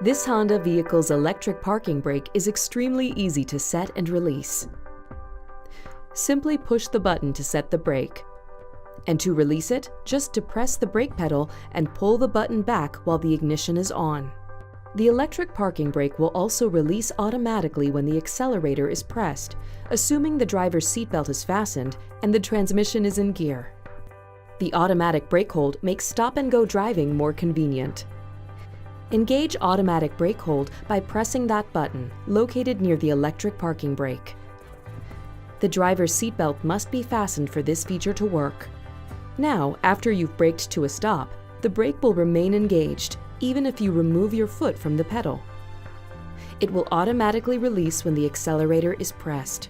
This Honda vehicle's electric parking brake is extremely easy to set and release. Simply push the button to set the brake. And to release it, just depress the brake pedal and pull the button back while the ignition is on. The electric parking brake will also release automatically when the accelerator is pressed, assuming the driver's seatbelt is fastened and the transmission is in gear. The automatic brake hold makes stop-and-go driving more convenient. Engage automatic brake hold by pressing that button, located near the electric parking brake. The driver's seatbelt must be fastened for this feature to work. Now, after you've braked to a stop, the brake will remain engaged, even if you remove your foot from the pedal. It will automatically release when the accelerator is pressed.